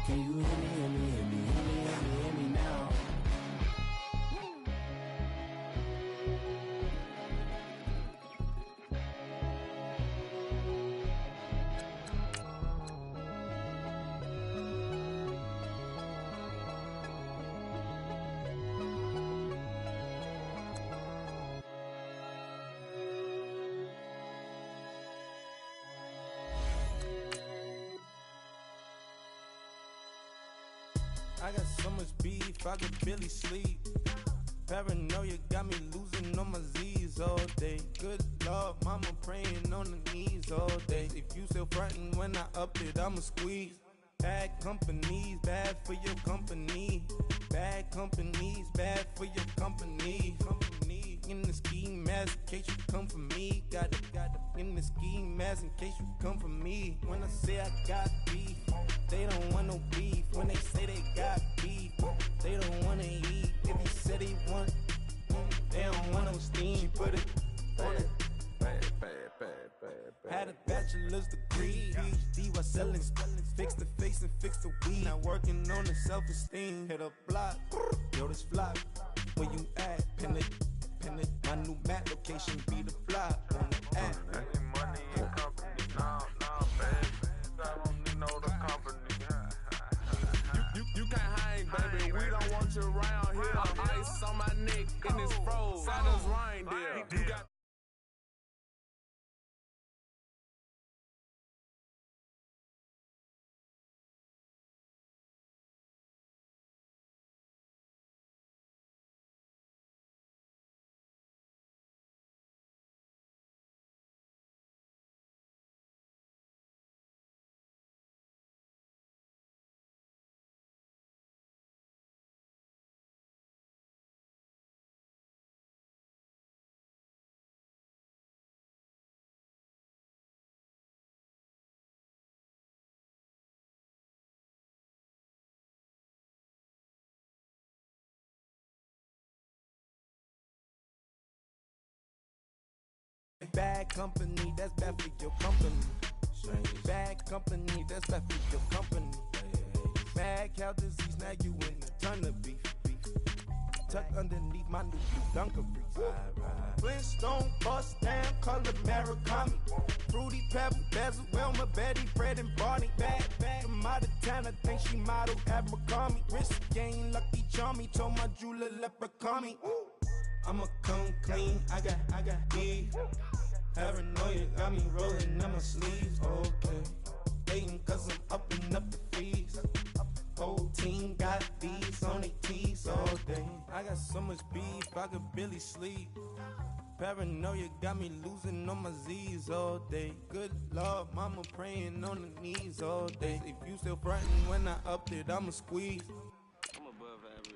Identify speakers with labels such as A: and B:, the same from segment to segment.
A: Can you hear me, hear me, hear me, hear me, hear me, hear me now?
B: I got so much beef, I could barely sleep. Paranoia got me losing on my Z's all day. Good Lord, mama praying on the knees all day. If you still frontin' when I up it, I'ma squeeze. Bad companies, bad for your company. Bad companies, bad for your company. In the ski mask in case you come for me. Got it in the ski mask in case you come for me. When I say I got beef, they don't want no beef. When they say they got beef, they don't wanna eat. If you said they want, they don't want no steam. She put it on it. Had a bachelor's degree, PhD while selling, fix the face and fix the weed. Now working on the self-esteem. Hit a block, yo this flop. Where you at? Pin it. My new map location be the flop on the app.
C: Money and company, no, baby. I don't need no the company. You can't hang, baby. We don't want you around here. Ice on my neck and it's froze. Santa's reindeer. You got.
B: Bad company, that's bad for your company. Bad company, that's bad for your company. Bad cow disease, now you in a ton of beef. Tucked underneath my new Dunkarees. Flintstone, bust down, color Murakami. Fruity Pebble, Bezel, Wilma, Betty, Fred, and Barney. Bad from out of town, I think she modeled at McCarmy. Wrist game, Lucky Charmy, told my jeweler, leprechaun me. I'ma come clean, I got beef. Paranoia got me rolling on my sleeves, okay. Hating cause I'm upping up the fees. Whole team got these on their tees all day. I got so much beef, I could barely sleep. Paranoia got me losing on my Z's all day. Good Lord, mama praying on the knees all day. If you still frontin' when I up it, I'ma squeeze.
D: I'm above average.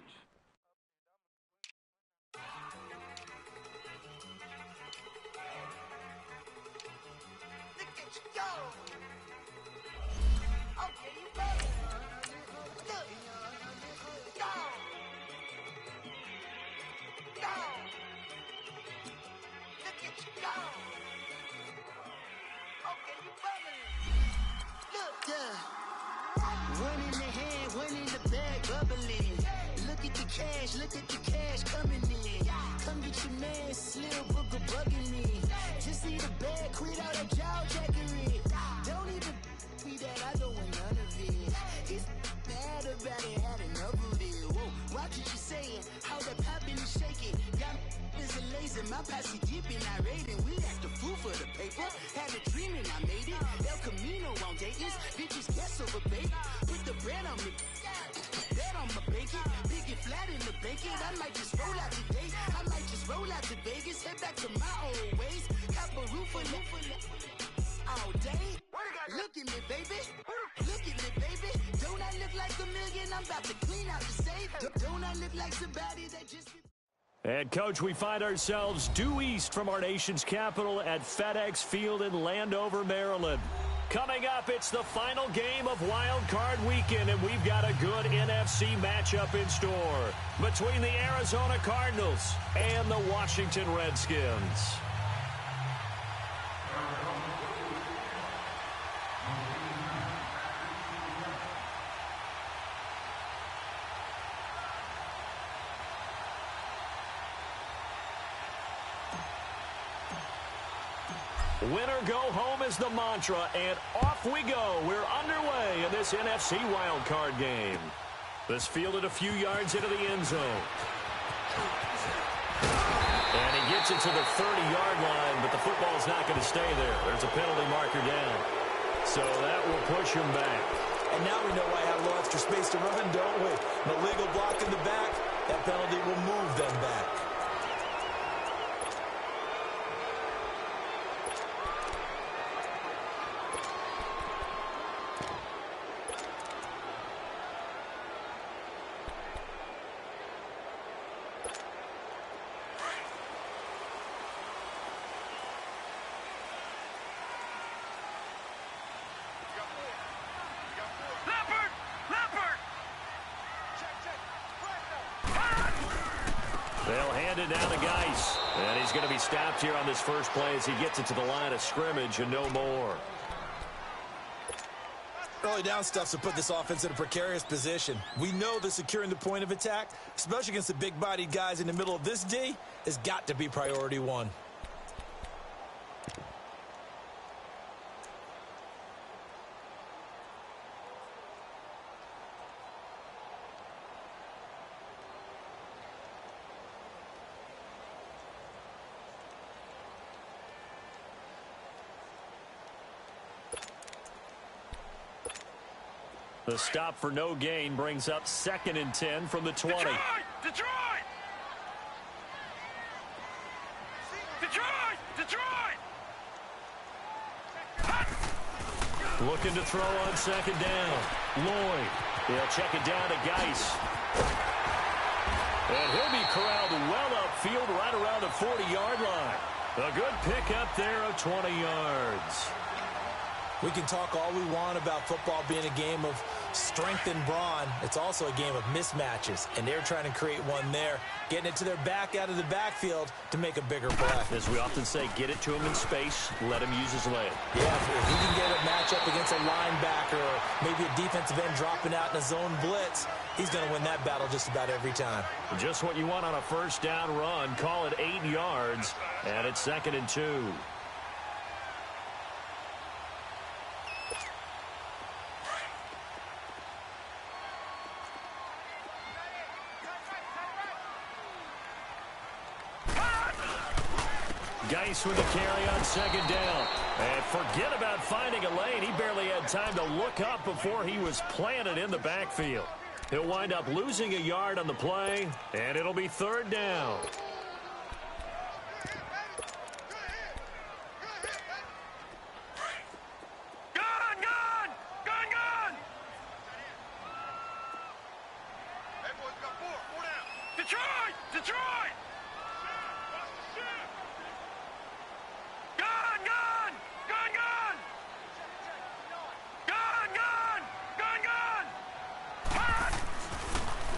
E: One in the hand, one in the bag, bubbling. Look at the cash coming in. Come get your man, Slim Booker bugging me. Just see the bag, quit out that jaw jackery. Don't even be that, I don't want none of it. It's bad about it, had enough of it. Whoa, watch what you saying, how that poppin' and shaking. Got is a laser, my posse dipping, I raiding. We act the fool for the paper. Had a dream and I made it. El Camino on Dayton's, bitches guess over bait. Put the bread on me, that on my bacon. Big and flat in the bacon. I might just roll out today. I might just roll out to Vegas. Head back to my old ways. Cop a roof for all day. Look at me, baby. Look at me, baby. Don't I look like a million? I'm about to clean out the safe. Don't I look like somebody that just...
F: And, Coach, we find ourselves due east from our nation's capital at FedEx Field in Landover, Maryland. Coming up, it's the final game of Wild Card Weekend, and we've got a good NFC matchup in store between the Arizona Cardinals and the Washington Redskins. Win or go home is the mantra, and off we go. We're underway in this NFC wildcard game. This fielded a few yards into the end zone. And he gets it to the 30-yard line, but the football's not going to stay there. There's a penalty marker down. So that will push him back.
G: And now we know why I have a little extra space to run, don't we? An illegal block in the back. That penalty will move them back.
F: They'll hand it down to Geis. And he's going to be stopped here on this first play as he gets it to the line of scrimmage and no more.
G: Early down stuffs to put this offense in a precarious position. We know that securing the point of attack, especially against the big-bodied guys in the middle of this D, has got to be priority one.
F: The stop for no gain brings up 2nd and 10 from the 20.
C: Detroit! Detroit! Detroit!
F: Looking to throw on 2nd down. Lloyd. They'll check it down to Geis. And he'll be corralled well upfield right around the 40-yard line. A good pickup there of 20 yards.
G: We can talk all we want about football being a game of strength and brawn. It's also a game of mismatches, and they're trying to create one there, getting it to their back out of the backfield to make a bigger play.
F: As we often say, get it to him in space, let him use his leg.
G: Yeah, if he can get a matchup against a linebacker or maybe a defensive end dropping out in a zone blitz, he's going to win that battle just about every time.
F: Just what you want on a first down run. Call it 8 yards, and it's 2nd and 2. Geis with the carry on 2nd down. And forget about finding a lane. He barely had time to look up before he was planted in the backfield. He'll wind up losing a yard on the play, and it'll be 3rd down.
C: Detroit! Detroit!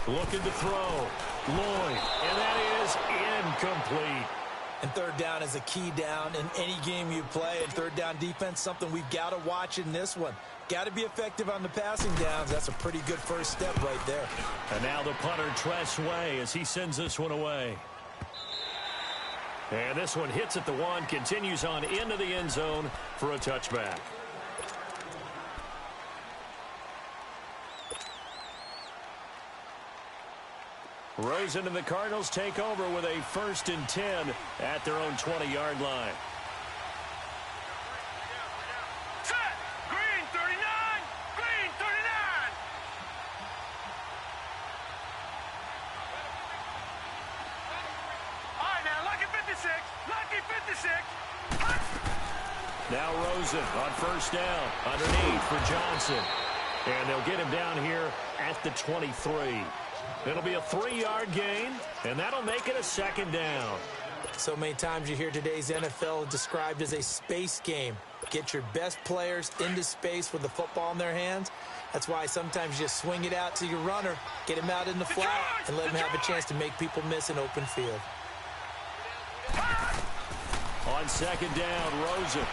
F: Looking to throw. Lloyd. And that is incomplete.
G: And 3rd down is a key down in any game you play. And 3rd down defense, something we've got to watch in this one. Got to be effective on the passing downs. That's a pretty good first step right there.
F: And now the punter, Tress Way, as he sends this one away. And this one hits at the 1, continues on into the end zone for a touchback. Rosen and the Cardinals take over with a 1st and 10 at their own 20-yard line.
C: Set! Green 39! Green 39! All right, now, lucky 56! Lucky 56!
F: Now Rosen on 1st down. Underneath for Johnson. And they'll get him down here at the 23. It'll be a 3-yard gain, and that'll make it a 2nd down.
G: So many times you hear today's NFL described as a space game. Get your best players into space with the football in their hands. That's why sometimes you just swing it out to your runner, get him out in the flat, and let him have a chance to make people miss an open field.
F: On 2nd down, Rosen.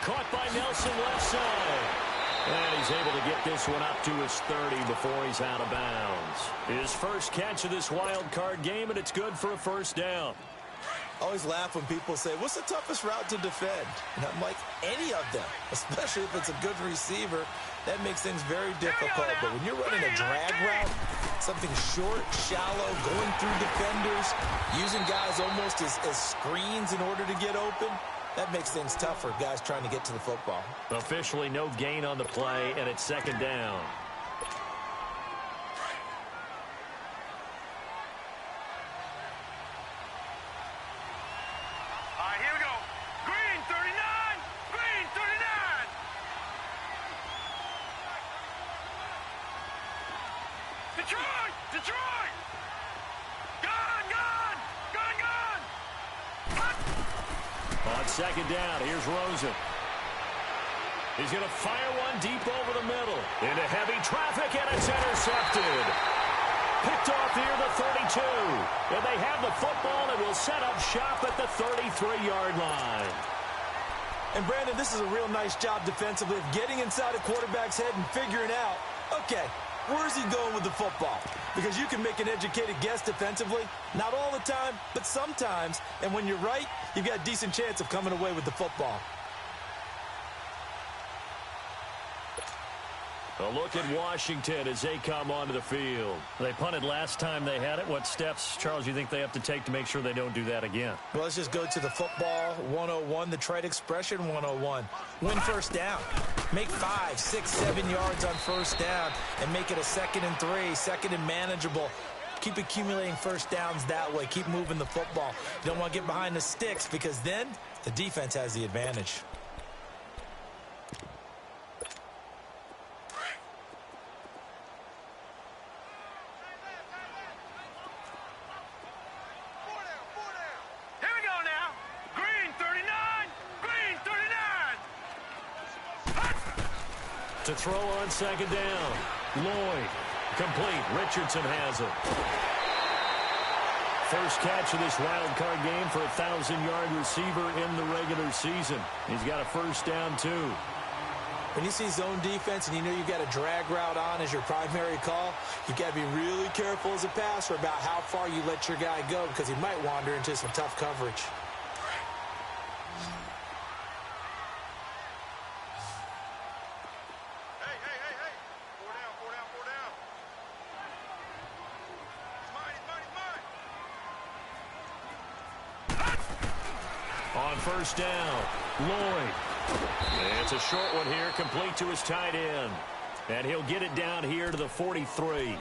F: Caught by Nelson left side. And he's able to get this one up to his 30 before he's out of bounds. His first catch of this wild card game, and it's good for a 1st down.
G: always laugh when people say, what's the toughest route to defend? And I'm like, any of them, especially if it's a good receiver. That makes things very difficult. But when you're running a drag route, something short, shallow, going through defenders, using guys almost as screens in order to get open, that makes things tough for guys trying to get to the football.
F: Officially no gain on the play, and it's second down.
C: Detroit! Gone!
F: On second down, here's Rosen. He's going to fire one deep over the middle. Into heavy traffic, and it's intercepted. Picked off near the 32. And they have the football and will set up shop at the 33-yard line.
G: And, Brandon, this is a real nice job defensively of getting inside a quarterback's head and figuring out, okay, where's he going with the football? Because you can make an educated guess defensively. Not all the time, but sometimes. And when you're right, you've got a decent chance of coming away with the football.
F: A look at Washington as they come onto the field. They punted last time they had it. What steps, Charles, you think they have to take to make sure they don't do that again?
G: Well, let's just go to the football 101, the trade expression 101. Win first down. Make 5, 6, 7 yards on first down and make it a 2nd and 3, second and manageable. Keep accumulating first downs that way. Keep moving the football. You don't want to get behind the sticks because then the defense has the advantage.
F: To throw on second down. Lloyd. Complete. Richardson has it. First catch of this wild card game for a 1,000-yard receiver in the regular season. He's got a first down, too.
G: When you see zone defense and you know you've got a drag route on as your primary call, you've got to be really careful as a passer about how far you let your guy go because he might wander into some tough coverage.
F: First down, Lloyd. It's a short one here, complete to his tight end. And he'll get it down here to the 43.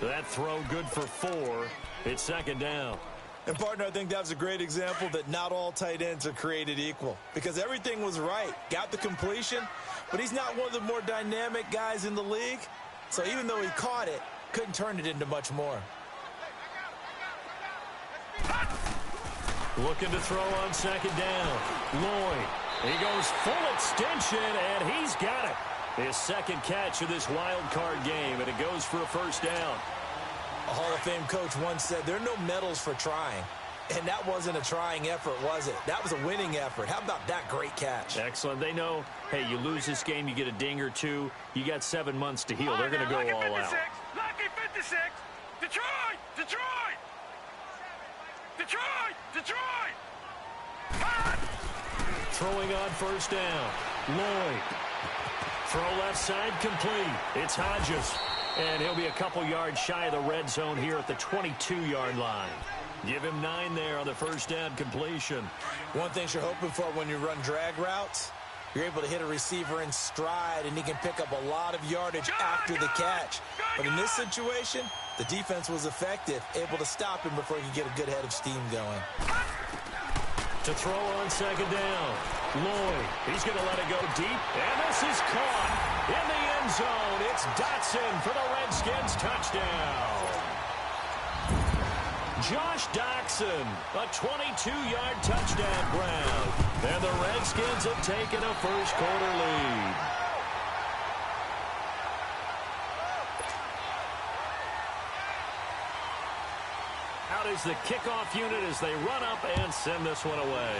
F: That throw good for 4. It's second down.
G: And, partner, I think that was a great example that not all tight ends are created equal. Because everything was right. Got the completion, but he's not one of the more dynamic guys in the league. So even though he caught it, couldn't turn it into much more.
F: Looking to throw on second down. Lloyd. He goes full extension, and he's got it. His second catch of this wild card game, and it goes for a first down.
G: A Hall of Fame coach once said, there are no medals for trying. And that wasn't a trying effort, was it? That was a winning effort. How about that great catch?
F: Excellent. They know, hey, you lose this game, you get a ding or two. You got 7 months to heal. They're going to go all out.
C: Lucky 56. Detroit! Detroit! Detroit! Detroit!
F: Throwing on first down. Lloyd. Throw left side complete. It's Hodges. And he'll be a couple yards shy of the red zone here at the 22-yard line. Give him 9 there on the first down completion.
G: One thing you're hoping for when you run drag routes, you're able to hit a receiver in stride, and he can pick up a lot of yardage after the catch. But in this situation, the defense was effective, able to stop him before he could get a good head of steam going.
F: To throw on second down. Lloyd. He's going to let it go deep. And this is caught in the end zone. It's Dotson for the Redskins touchdown. Josh Doxson, a 22-yard touchdown grab. And the Redskins have taken a first-quarter lead. Out is the kickoff unit as they run up and send this one away.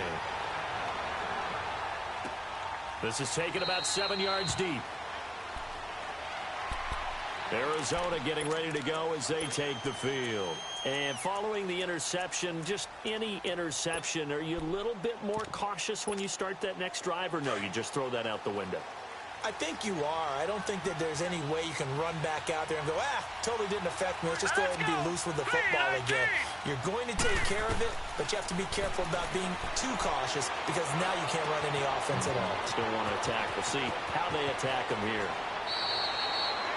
F: This is taken about 7 yards deep. Arizona getting ready to go as they take the field. And following the interception, just any interception, are you a little bit more cautious when you start that next drive, or no, you just throw that out the window?
G: I think you are. I don't think that there's any way you can run back out there and go, totally didn't affect me. Let's just go ahead and be loose with the football again. You're going to take care of it, but you have to be careful about being too cautious because now you can't run any offense at all.
F: Still want to attack. We'll see how they attack them here.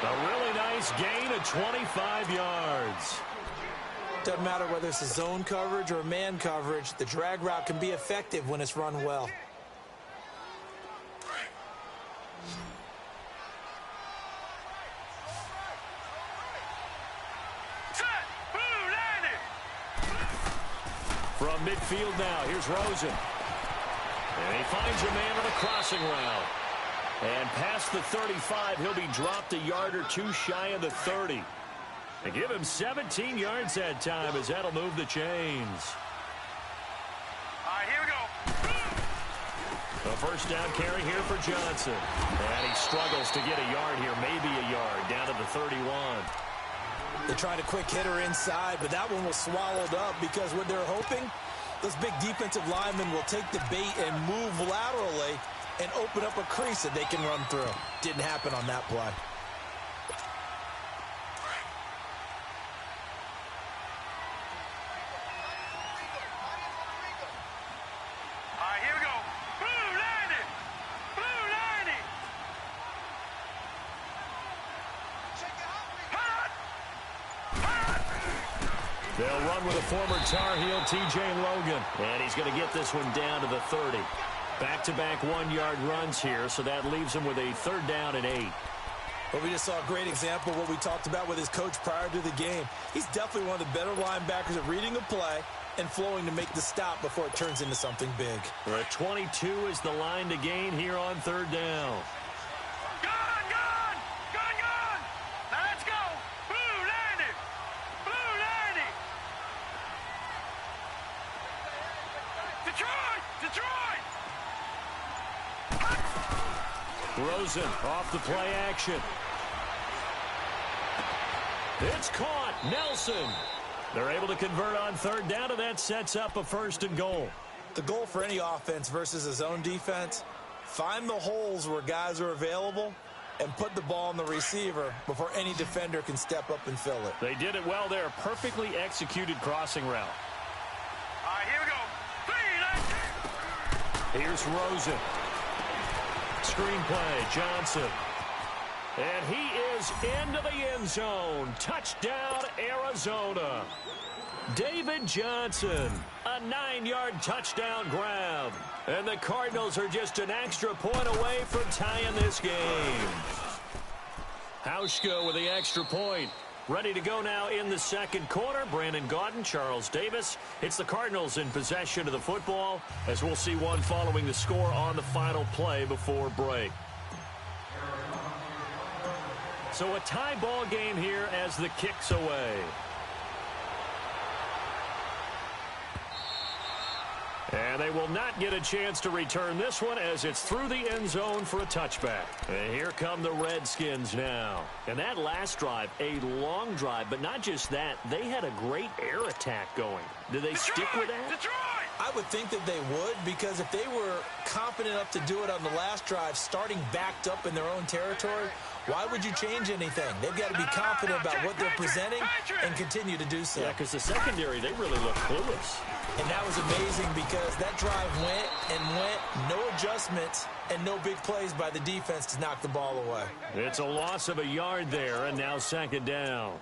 F: A really nice gain of 25 yards.
G: Doesn't matter whether it's a zone coverage or man coverage, the drag route can be effective when it's run well.
F: From midfield now, here's Rosen. And he finds a man on a crossing route. And past the 35, he'll be dropped a yard or two shy of the 30. And give him 17 yards that time as that'll move the chains.
C: All right, here we go.
F: A first down carry here for Johnson. And he struggles to get a yard here, maybe a yard, down to the 31.
G: They tried a quick hitter inside, but that one was swallowed up because what they're hoping, those big defensive linemen will take the bait and move laterally and open up a crease that they can run through. Didn't happen on that play.
C: All right, here we go. Blue landing. Blue landing.
F: They'll run with a former Tar Heel, T.J. Logan. And he's going to get this one down to the 30. Back-to-back one-yard runs here, so that leaves him with a third down and 8.
G: Well, we just saw a great example of what we talked about with his coach prior to the game. He's definitely one of the better linebackers at reading a play and flowing to make the stop before it turns into something big.
F: The 22 is the line to gain here on third down.
C: Gun, gun, gun, gun. Now let's go. Blue landing. Blue landing. Detroit, Detroit.
F: Rosen off the play action. It's caught. Nelson. They're able to convert on third down, and that sets up a first and goal.
G: The goal for any offense versus a zone defense, find the holes where guys are available and put the ball on the receiver before any defender can step up and fill it.
F: They did it well there. Perfectly executed crossing route.
C: All right, here we go.
F: Here's Rosen. Screenplay, Johnson. And he is into the end zone. Touchdown, Arizona. David Johnson, a 9-yard touchdown grab. And the Cardinals are just an extra point away from tying this game. Hauschka with the extra point. Ready to go now in the second quarter. Brandon Gaudin, Charles Davis. It's the Cardinals in possession of the football, as we'll see one following the score on the final play before break. So a tie ball game here as the kick's away. And they will not get a chance to return this one as it's through the end zone for a touchback. And here come the Redskins now. And that last drive, a long drive, but not just that. They had a great air attack going. Do they stick with that?
C: Detroit!
G: I would think that they would, because if they were confident enough to do it on the last drive, starting backed up in their own territory, why would you change anything? They've got to be confident about what they're presenting and continue to do so.
F: Yeah, because the secondary, they really look clueless.
G: And that was amazing because that drive went and went, no adjustments, and no big plays by the defense to knock the ball away.
F: It's a loss of a yard there, and now second down.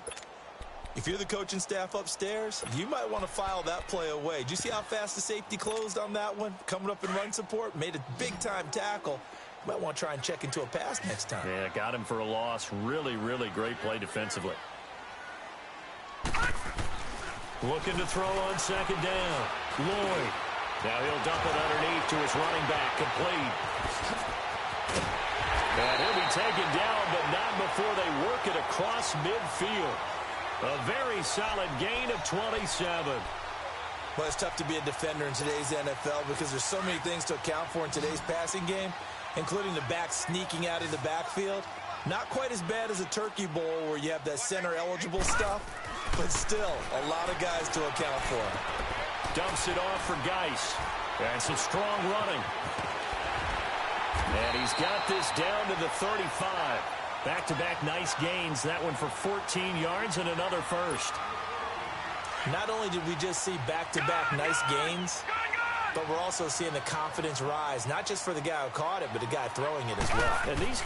G: If you're the coaching staff upstairs, you might want to file that play away. Did you see how fast the safety closed on that one? Coming up in run support, made a big-time tackle. You might want to try and check into a pass next time.
F: Yeah, got him for a loss. Really, really great play defensively. Looking to throw on second down. Lloyd. Now he'll dump it underneath to his running back. Complete. And he'll be taken down, but not before they work it across midfield. A very solid gain of 27.
G: Well, it's tough to be a defender in today's NFL because there's so many things to account for in today's passing game, including the back sneaking out of the backfield. Not quite as bad as a turkey bowl where you have that center-eligible stuff, but still a lot of guys to account for.
F: Dumps it off for Geis. And some strong running. And he's got this down to the 35. Back-to-back nice gains. That one for 14 yards and another first.
G: Not only did we just see back-to-back nice gains, but we're also seeing the confidence rise, not just for the guy who caught it, but the guy throwing it as well.
F: And these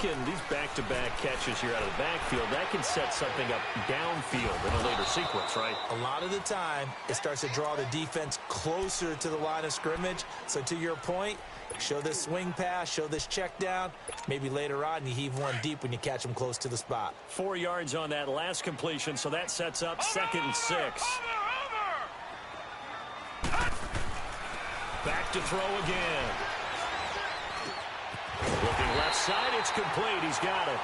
F: back-to-back catches here out of the backfield, that can set something up downfield in a later sequence, right?
G: A lot of the time, it starts to draw the defense closer to the line of scrimmage. So to your point, show this swing pass, show this check down. Maybe later on you heave one deep when you catch them close to the spot.
F: 4 yards on that last completion, so that sets up 2nd and 6. Back to throw again. Looking left side, it's complete. He's got it.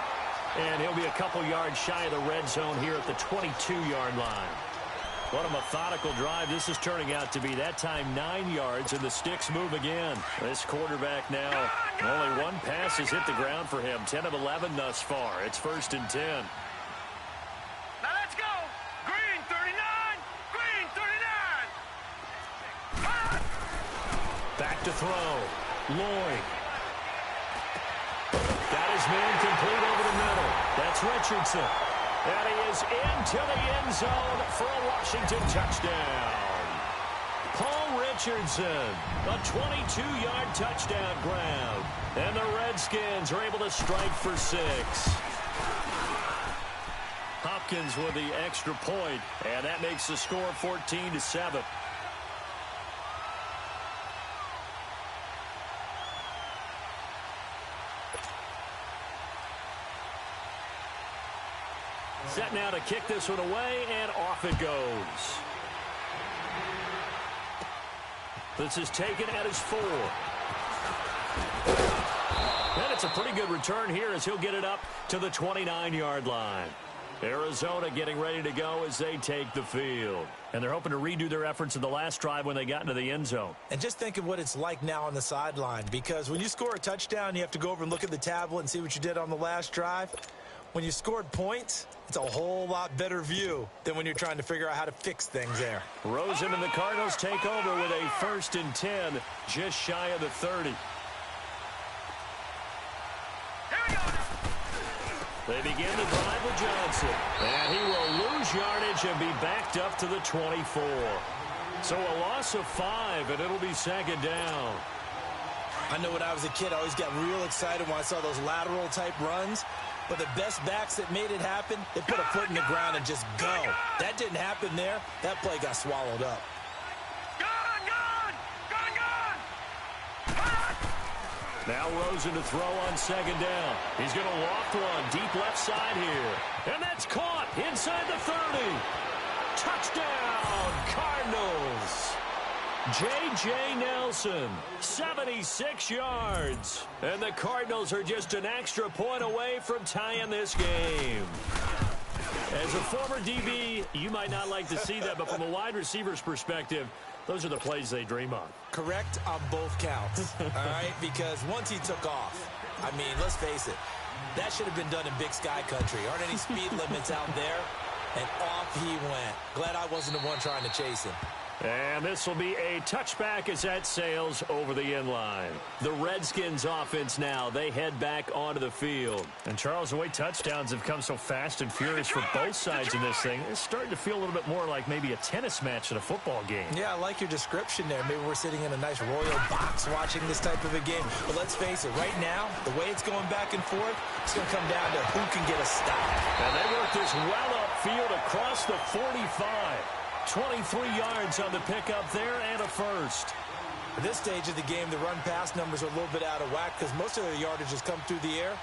F: And he'll be a couple yards shy of the red zone here at the 22-yard line. What a methodical drive this is turning out to be. That time 9 yards, and the sticks move again. This quarterback now, only one pass has hit the ground for him. 10 of 11 thus far. It's 1st and 10.
C: Now let's go. Green 39. Green 39.
F: Back to throw. Lloyd. Got his man complete over the middle. That's Richardson. And he is into the end zone for a Washington touchdown. Paul Richardson, a 22-yard touchdown grab. And the Redskins are able to strike for 6. Hopkins with the extra point, and that makes the score 14-7. Set now to kick this one away, and off it goes. This is taken at his 4. And it's a pretty good return here as he'll get it up to the 29-yard line. Arizona getting ready to go as they take the field. And they're hoping to redo their efforts in the last drive when they got into the end zone.
G: And just think of what it's like now on the sideline, because when you score a touchdown, you have to go over and look at the tablet and see what you did on the last drive. When you scored points, it's a whole lot better view than when you're trying to figure out how to fix things there.
F: Rosen and the Cardinals take over with a 1st and 10, just shy of the 30. They begin to drive with Johnson. And he will lose yardage and be backed up to the 24. So a loss of 5, and it'll be 2nd down.
G: I know when I was a kid, I always got real excited when I saw those lateral-type runs. But the best backs that made it happen, they put a foot in the ground and just go. That didn't happen there. That play got swallowed up.
F: Now Rosen to throw on 2nd down. He's going to loft one deep left side here. And that's caught inside the 30. Touchdown, Cardinals. J.J. Nelson, 76 yards. And the Cardinals are just an extra point away from tying this game. As a former DB, you might not like to see that, but from a wide receiver's perspective, those are the plays they dream of.
G: Correct on both counts, all right? Because once he took off, I mean, let's face it, that should have been done in Big Sky Country. Aren't any speed limits out there? And off he went. Glad I wasn't the one trying to chase him.
F: And this will be a touchback as that sails over the end line. The Redskins offense now, they head back onto the field. And Charles, the way touchdowns have come so fast and furious for both sides in this thing, it's starting to feel a little bit more like maybe a tennis match at a football game.
G: Yeah, I like your description there. Maybe we're sitting in a nice royal box watching this type of a game. But let's face it, right now, the way it's going back and forth, it's going to come down to who can get a stop.
F: And they work this well upfield across the 45. 23 yards on the pickup there and a first.
G: At this stage of the game, the run-pass numbers are a little bit out of whack because most of their yardage has come through the air.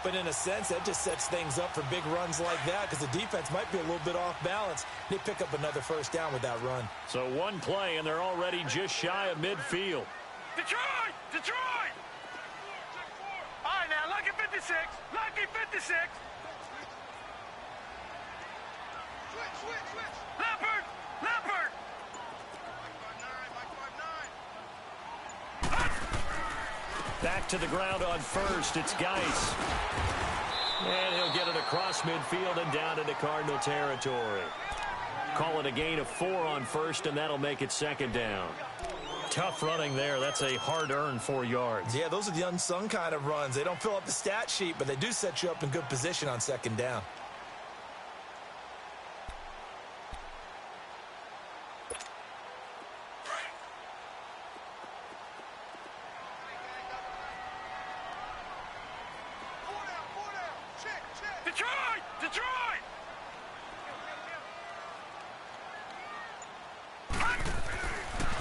G: But in a sense, that just sets things up for big runs like that because the defense might be a little bit off balance. They pick up another first down with that run.
F: So one play, and they're already just shy of midfield.
C: Detroit! Detroit! All right, now, lucky 56. Lucky 56. Switch. Leopard! Leopard!
F: Back to the ground on first. It's Geis. And he'll get it across midfield and down into Cardinal territory. Call it a gain of 4 on first, and that'll make it second down. Tough running there. That's a hard-earned 4 yards.
G: Yeah, those are the unsung kind of runs. They don't fill up the stat sheet, but they do set you up in good position on second down.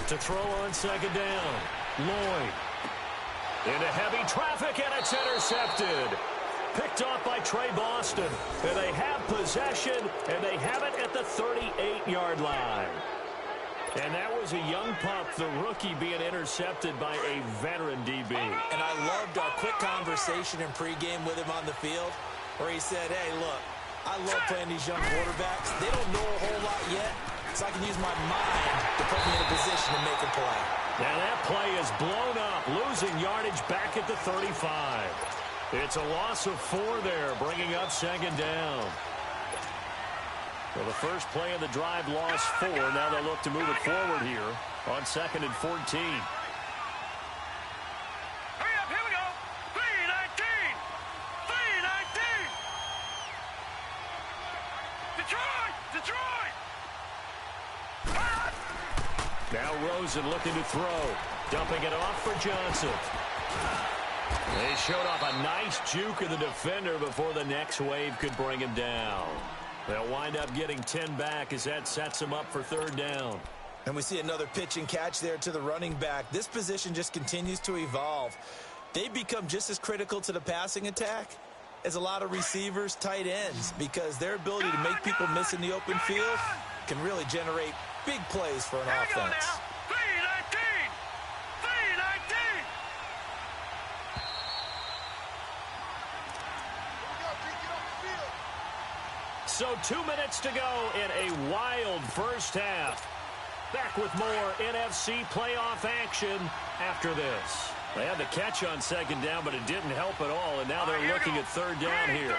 F: To throw on second down, Lloyd. Into heavy traffic, and it's intercepted. Picked off by Trey Boston. And they have possession, and they have it at the 38-yard line. And that was a young pup, the rookie, being intercepted by a veteran DB.
G: And I loved our quick conversation in pregame with him on the field, where he said, hey, look, I love playing these young quarterbacks. They don't know a whole lot yet, so I can use my mind to put me in a position to make a play.
F: Now that play is blown up, losing yardage back at the 35. It's a loss of 4 there, bringing up second down. Well, the first play of the drive lost 4. Now they'll look to move it forward here on 2nd and 14. Now Rosen looking to throw. Dumping it off for Johnson. They showed off a nice juke of the defender before the next wave could bring him down. They'll wind up getting 10 back as that sets them up for 3rd down.
G: And we see another pitch and catch there to the running back. This position just continues to evolve. They become just as critical to the passing attack as a lot of receivers, tight ends, because their ability to make people miss in the open field can really generate big plays for an offense.
F: So 2 minutes to go in a wild first half. Back with more NFC playoff action after this. They had the catch on second down, but it didn't help at all, and now they're looking at 3rd down here.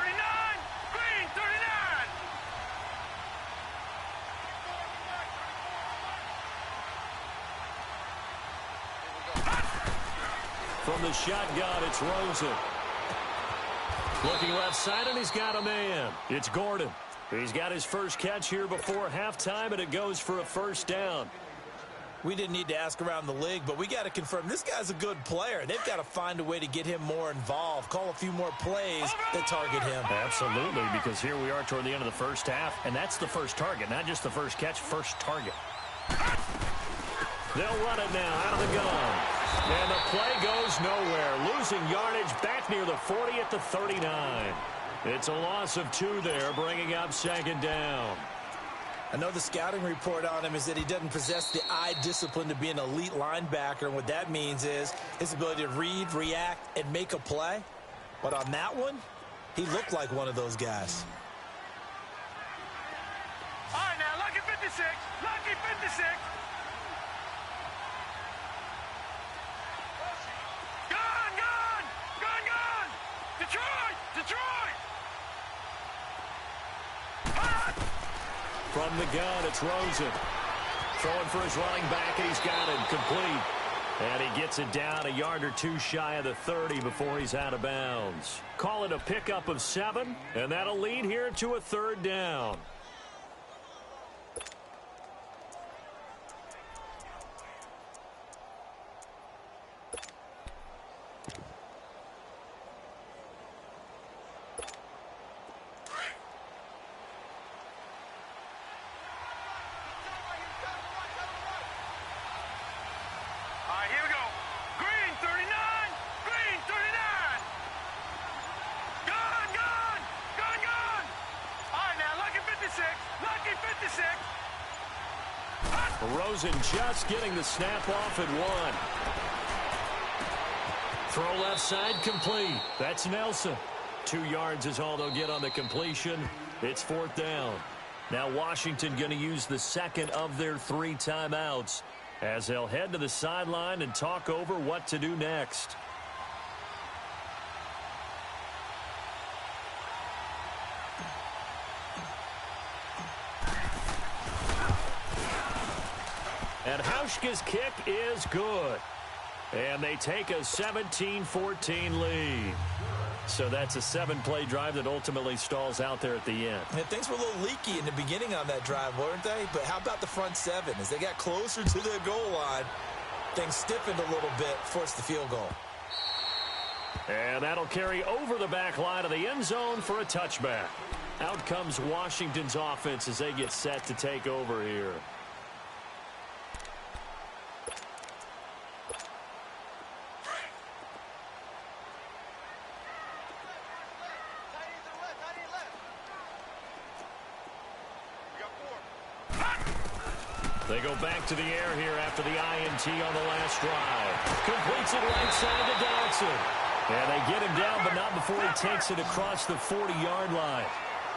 F: From the shotgun, it's Rosen. Looking left side, and he's got a man. It's Gordon. He's got his first catch here before halftime, and it goes for a 1st down.
G: We didn't need to ask around the league, but we got to confirm this guy's a good player. They've got to find a way to get him more involved, call a few more plays that target him.
F: Absolutely, because here we are toward the end of the first half, and that's the first target, not just the first catch, first target. They'll run it now out of the gun. And the play goes nowhere, losing yardage back near the 40 at the 39. It's a loss of 2 there, bringing up 2nd down.
G: I know the scouting report on him is that he doesn't possess the eye discipline to be an elite linebacker, and what that means is his ability to read, react, and make a play. But on that one, he looked like one of those guys.
C: All right, now, lucky 56, lucky 56. Gun! Detroit!
F: From the gun, it's Rosen. Throwing for his running back, and he's got it complete. And he gets it down a yard or 2 shy of the 30 before he's out of bounds. Call it a pickup of 7, and that'll lead here to a 3rd down. Rosen just getting the snap off at 1. Throw left side complete. That's Nelson. 2 yards is all they'll get on the completion. It's 4th down. Now Washington going to use the 2nd of their 3 timeouts as they'll head to the sideline and talk over what to do next. And Hauschka's kick is good. And they take a 17-14 lead. So that's a 7-play drive that ultimately stalls out there at the end.
G: And things were a little leaky in the beginning on that drive, weren't they? But how about the front seven? As they got closer to the goal line, things stiffened a little bit, forced the field goal.
F: And that'll carry over the back line of the end zone for a touchback. Out comes Washington's offense as they get set to take over here. They go back to the air here after the INT on the last drive. Completes it right side to Dodson. And they get him down, but not before he takes it across the 40-yard line.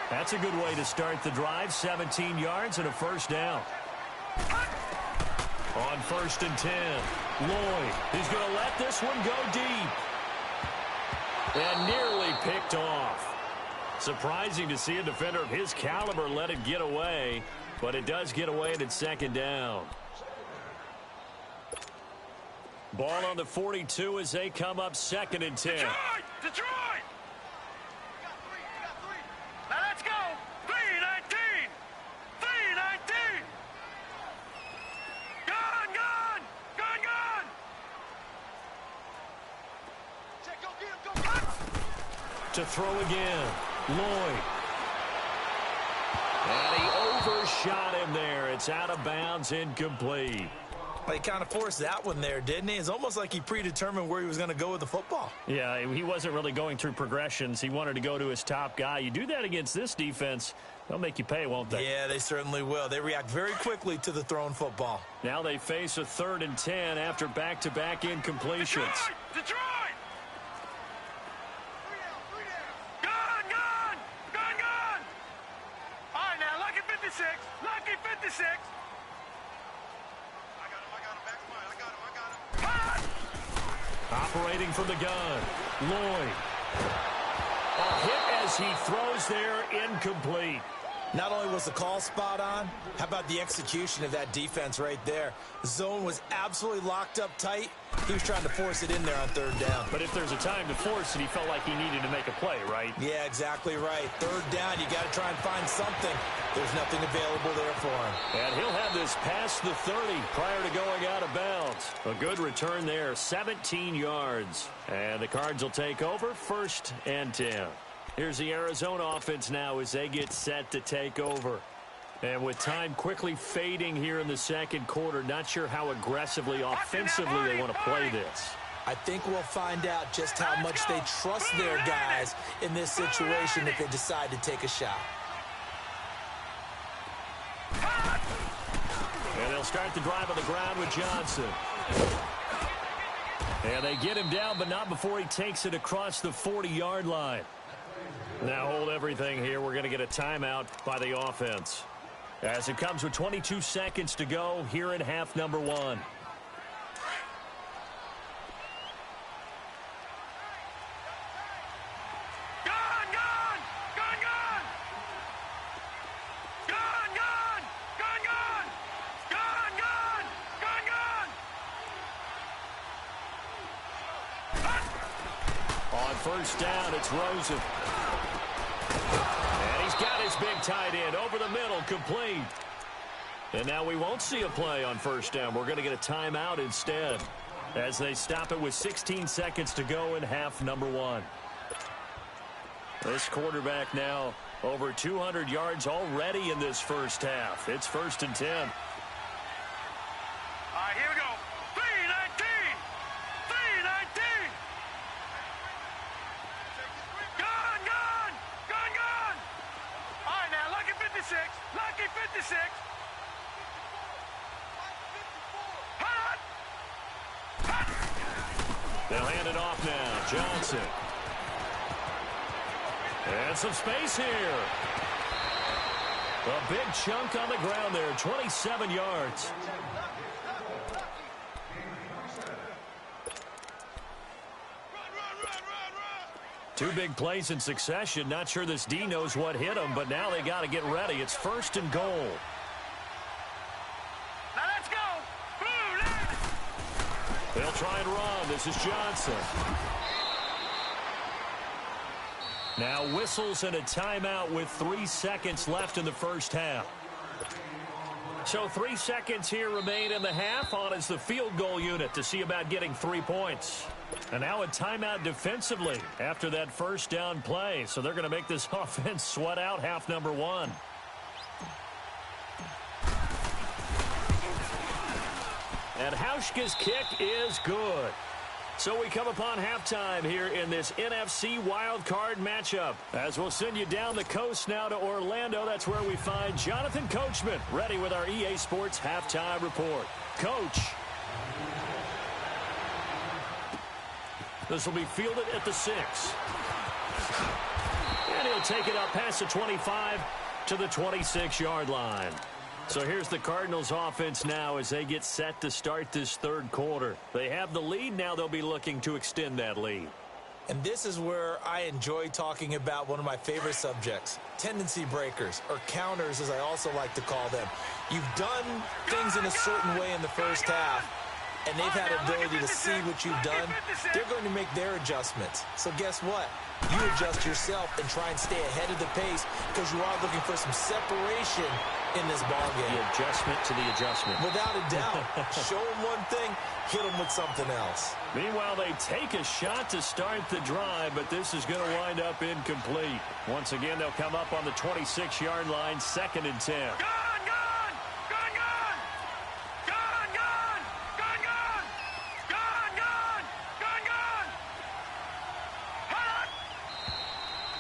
F: That's a good way to start the drive. 17 yards and a first down. On 1st and 10, Lloyd is going to let this one go deep. And nearly picked off. Surprising to see a defender of his caliber let it get away. But it does get away and it's second down. Ball on the 42 as they come up 2nd and 10.
C: Detroit! Now let's go! 3-19! 3-19! Gone! Check, go get him, go!
F: To throw again, Lloyd. And he overshot him there. It's out of bounds, incomplete.
G: Well, he kind of forced that one there, didn't he? It's almost like he predetermined where he was going to go with the football.
F: Yeah, he wasn't really going through progressions. He wanted to go to his top guy. You do that against this defense, they'll make you pay, won't they?
G: Yeah, they certainly will. They react very quickly to the thrown football.
F: Now they face a 3rd and 10 after back-to-back incompletions.
C: Detroit! Lucky 56. I got him.
F: Operating from the gun, Lloyd. A hit as he throws there, incomplete.
G: Not only was the call spot on, how about the execution of that defense right there? The zone was absolutely locked up tight. He was trying to force it in there on 3rd down.
F: But if there's a time to force it, he felt like he needed to make a play, right?
G: Yeah, exactly right. 3rd down, you got to try and find something. There's nothing available there for him.
F: And he'll have this past the 30 prior to going out of bounds. A good return there, 17 yards. And the Cards will take over 1st and 10. Here's the Arizona offense now as they get set to take over. And with time quickly fading here in the 2nd quarter, not sure how aggressively, offensively they want to play this.
G: I think we'll find out just how much they trust their guys in this situation if they decide to take a shot.
F: And they'll start the drive on the ground with Johnson. And they get him down, but not before he takes it across the 40-yard line. Now hold everything here. We're going to get a timeout by the offense. As it comes with 22 seconds to go here in half number 1.
C: Gone!
F: On 1st down, it's Rosen. And he's got his big tight end over the middle, complete. And now we won't see a play on 1st down. We're going to get a timeout instead as they stop it with 16 seconds to go in half number 1. This quarterback now over 200 yards already in this first half. It's 1st and 10.
C: All right, here we go. 3-19. 3-19. Gone! All right, now, lucky 56. Lucky 56. Hot!
F: They'll hand it off now. Johnson. And some space here. A big chunk on the ground there. 27 yards. Two big plays in succession. Not sure this D knows what hit him, but now they got to get ready. It's 1st and goal.
C: Now let's go.
F: They'll try and run. This is Johnson. Now whistles and a timeout with 3 seconds left in the first half. So 3 seconds here remain in the half. On is the field goal unit to see about getting 3 points. And now a timeout defensively after that first down play. So they're going to make this offense sweat out half number 1. And Hauschka's kick is good. So we come upon halftime here in this NFC wildcard matchup. As we'll send you down the coast now to Orlando, that's where we find Jonathan Coachman ready with our EA Sports halftime report. Coach. This will be fielded at the 6. And he'll take it up past the 25 to the 26-yard line. So here's the Cardinals offense now as they get set to start this third quarter. They have the lead. Now they'll be looking to extend that lead.
G: And this is where I enjoy talking about one of my favorite subjects, tendency breakers, or counters as I also like to call them. You've done things in a certain way in the first half, and they've had ability to see what you've done. They're going to make their adjustments. So guess what? You adjust yourself and try and stay ahead of the pace because you are looking for some separation in this ballgame.
F: The adjustment to the adjustment.
G: Without a doubt. Show them one thing, hit them with something else.
F: Meanwhile, they take a shot to start the drive, but this is going to wind up incomplete. Once again, they'll come up on the 26-yard line, 2nd and 10.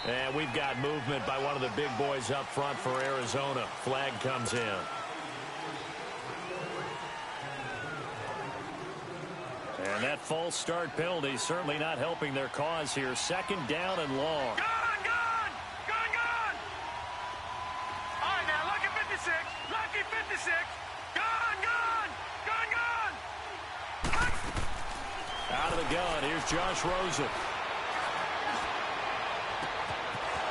F: And we've got movement by one of the big boys up front for Arizona. Flag comes in. And that false start penalty certainly not helping their cause here. 2nd down and long.
C: Gone! All right, now, lucky 56. Lucky 56. Gone!
F: Out of the gun, here's Josh Rosen.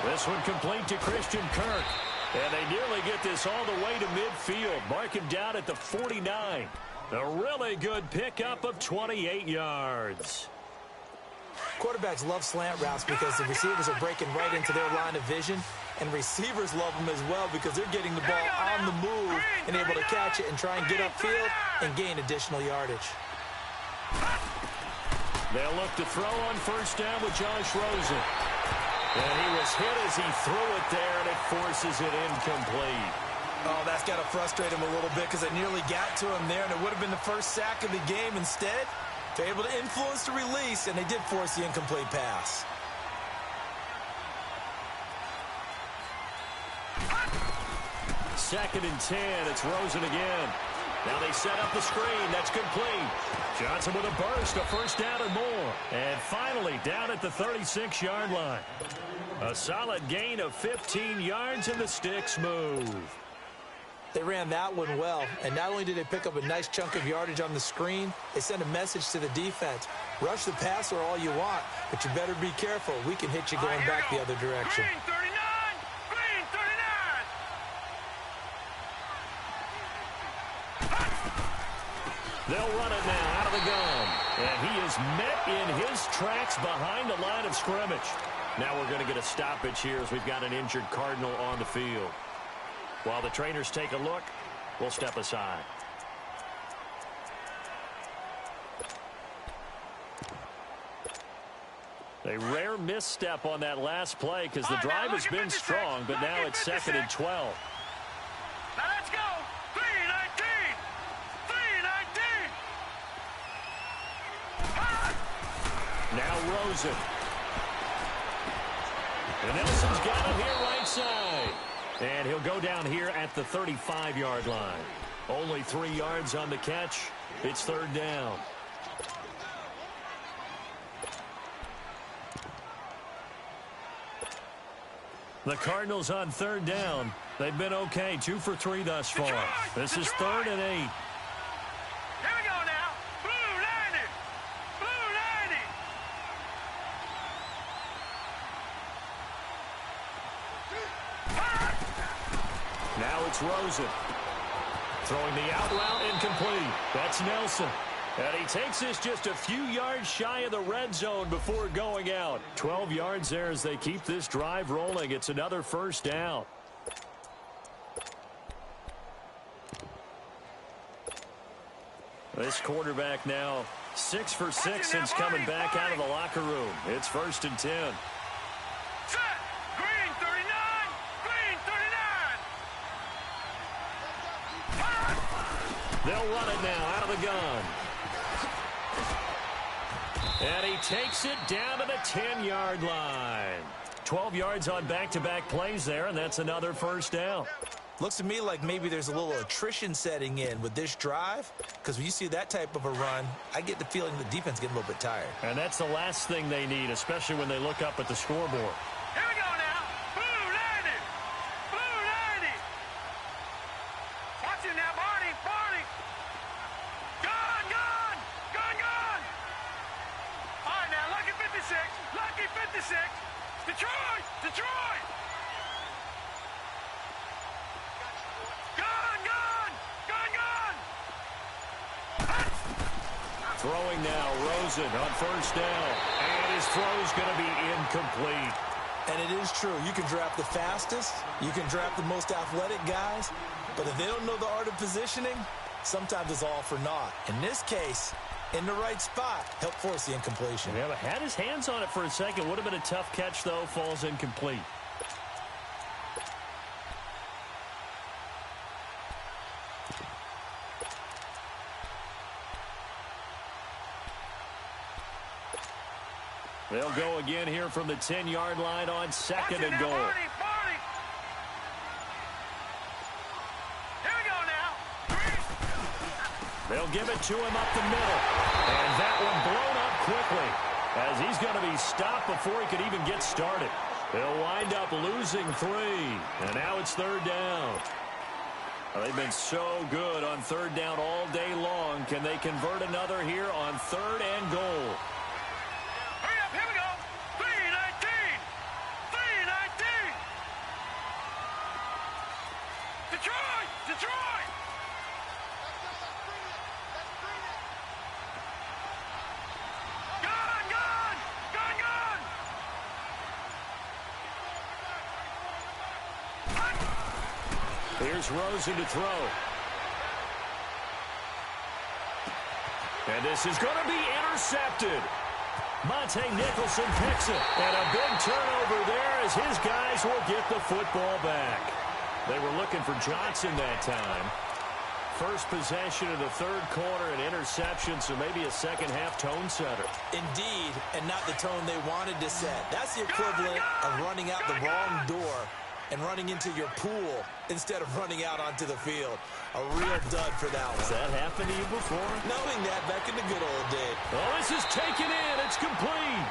F: This one complete to Christian Kirk. And they nearly get this all the way to midfield. Mark him down at the 49. A really good pickup of 28 yards.
G: Quarterbacks love slant routes because the receivers are breaking right into their line of vision. And receivers love them as well because they're getting the ball on the move and able to catch it and try and get upfield and gain additional yardage.
F: They'll look to throw on first down with Josh Rosen. And he was hit as he threw it there, and it forces it incomplete.
G: Oh, that's got to frustrate him a little bit because they nearly got to him there, and it would have been the first sack of the game. Instead, they're able to influence the release, and they did force the incomplete pass.
F: Second and 10. It's Rosen again. Now they set up the screen. That's complete. Johnson with a burst, a first down and more. And finally down at the 36-yard line. A solid gain of 15 yards, and the sticks move.
G: They ran that one well, and not only did they pick up a nice chunk of yardage on the screen, they sent a message to the defense. Rush the passer all you want, but you better be careful. We can hit you going back the other direction.
C: Green 39! Green 39!
F: They'll run it now out of the gun. And he is met in his tracks behind the line of scrimmage. Now we're going to get a stoppage here as we've got an injured Cardinal on the field. While the trainers take a look, we'll step aside. A rare misstep on that last play because the drive has been strong, but now it's 2nd and 12.
C: Now let's go! 319! 319!
F: Now Rosen. And Nelson's got him here right side. And he'll go down here at the 35-yard line. Only 3 yards on the catch. It's 3rd down. The Cardinals on 3rd down. They've been okay. 2 for 3 thus far. This is 3rd and 8.
C: Here we go now. Blue 90. Blue 90.
F: Now it's Rosen. Throwing the out route incomplete. That's Nelson. And he takes this just a few yards shy of the red zone before going out. 12 yards there as they keep this drive rolling. It's another first down. This quarterback now 6 for 6 since coming back out of the locker room. It's 1st and 10.
C: Set. Green 39. Green 39.
F: They'll run it now out of the gun. And he takes it down to the 10-yard line. 12 yards on back-to-back plays there, and that's another first down.
G: Looks to me like maybe there's a little attrition setting in with this drive, because when you see that type of a run, I get the feeling the defense getting a little bit tired.
F: And that's the last thing they need, especially when they look up at the scoreboard.
C: Here we go now. Blue 90. Blue 90. Watch it now, Barney. Barney. Gun, gun. Gun, gun. All right, now, Lucky 56. Lucky 56. Detroit. Detroit. Gun, gun. Gun, gun.
F: Throwing now, Rosen on first down. And his throw's going to be incomplete.
G: And it is true. You can draft the fastest. You can draft the most athletic guys. But if they don't know the art of positioning, sometimes it's all for naught. In this case, in the right spot, helped force the incompletion.
F: Yeah, but had his hands on it for a second. Would have been a tough catch, though. Falls incomplete. They'll go again here from the 10-yard line on 2nd and goal.
C: Barney, Barney. Here we go now.
F: They'll give it to him up the middle. And that one blown up quickly as he's going to be stopped before he could even get started. They'll wind up losing 3. And now it's 3rd down. Well, they've been so good on 3rd down all day long. Can they convert another here on 3rd and goal?
C: Hurry up, here we go. 3-19. 3-19. Detroit, Detroit. Gun, gun, gun, gun.
F: Here's Rosen to throw. And this is going to be intercepted. Monte Nicholson picks it. And a big turnover there as his guys will get the football back. They were looking for Johnson that time. First possession of the 3rd quarter, an interception, so maybe a second-half tone setter.
G: Indeed, and not the tone they wanted to set. That's the equivalent of running out the wrong door and running into your pool instead of running out onto the field. A real dud for that one.
F: Has that happened to you before?
G: Knowing that back in the good old days.
F: Oh, this is taken in. It's complete.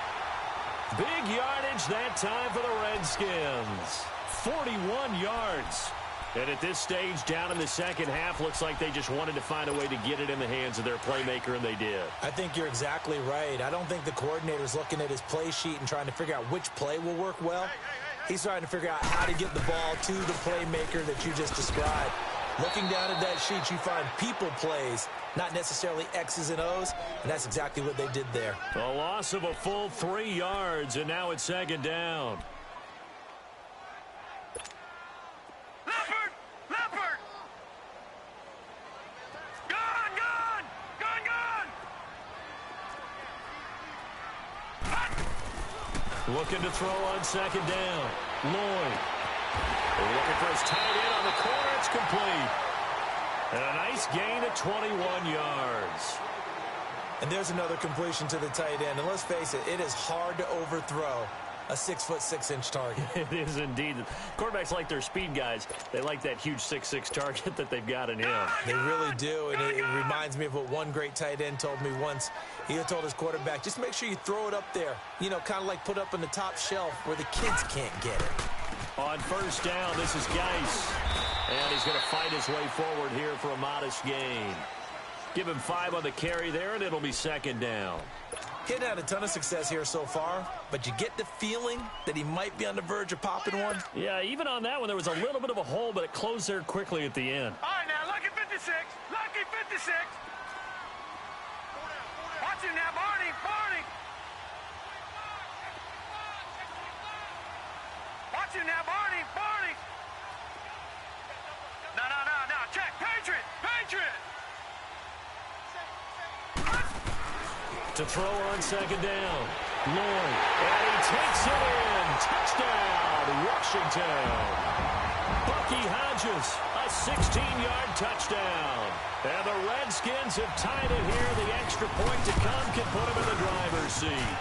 F: Big yardage that time for the Redskins. 41 yards. And at this stage, down in the second half, looks like they just wanted to find a way to get it in the hands of their playmaker, and they did.
G: I think you're exactly right. I don't think the coordinator's looking at his play sheet and trying to figure out which play will work well. He's trying to figure out how to get the ball to the playmaker that you just described. Looking down at that sheet, you find people plays, not necessarily X's and O's, and that's exactly what they did there.
F: A loss of a full 3 yards, and now it's 2nd down.
C: Leopard, Leopard. Gun, gun, gun, gun.
F: Looking to throw on 2nd down. Lloyd. They're looking for his tight end on the corner. It's complete. And a nice gain of 21 yards.
G: And there's another completion to the tight end. And let's face it, it is hard to overthrow a 6'6" target.
F: It is indeed. Quarterbacks like their speed guys. They like that huge 6'6" target that they've got in him.
G: They really do, and it reminds me of what one great tight end told me once. He had told his quarterback, just make sure you throw it up there. You know, kind of like put up on the top shelf where the kids can't get it.
F: On 1st down, this is Geis. And he's going to fight his way forward here for a modest gain. Give him 5 on the carry there, and it'll be 2nd down.
G: He hadn't had a ton of success here so far, but you get the feeling that he might be on the verge of popping one.
F: Yeah, even on that one, there was a little bit of a hole, but it closed there quickly at the end.
C: All right, now, Lucky 56. Lucky 56. Watch him now, Barney. Watch him now, Barney. No. Check. Patriot.
F: To throw on second down. Lloyd. And he takes it in. Touchdown, Washington. Bucky Hodges, a 16-yard touchdown. And the Redskins have tied it here. The extra point to come can put them in the driver's seat.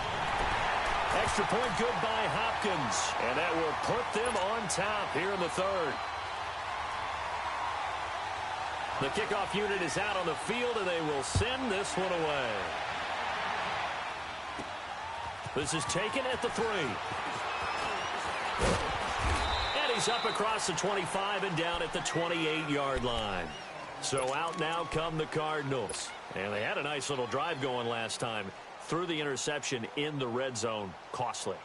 F: Extra point good by Hopkins. And that will put them on top here in the third. The kickoff unit is out on the field, and they will send this one away. This is taken at the 3. And he's up across the 25 and down at the 28-yard line. So out now come the Cardinals. And they had a nice little drive going last time. Threw the interception in the red zone. Costly.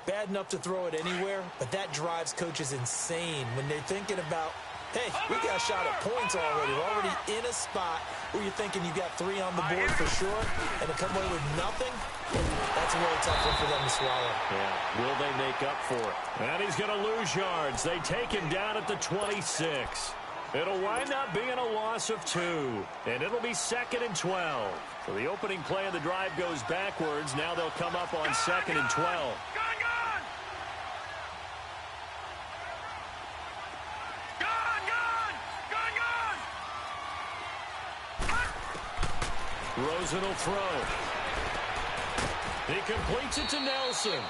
G: Bad enough to throw it anywhere, but that drives coaches insane when they're thinking about, hey, we got a shot at points already. We're already in a spot where you're thinking you got 3 on the board for sure, and to come away with nothing, that's a really tough one for them to swallow.
F: Yeah, will they make up for it? And he's going to lose yards. They take him down at the 26. It'll wind up being a loss of 2, and it'll be 2nd and 12. So the opening play of the drive goes backwards. Now they'll come up on 2nd and 12. Rosen will throw. He completes it to Nelson.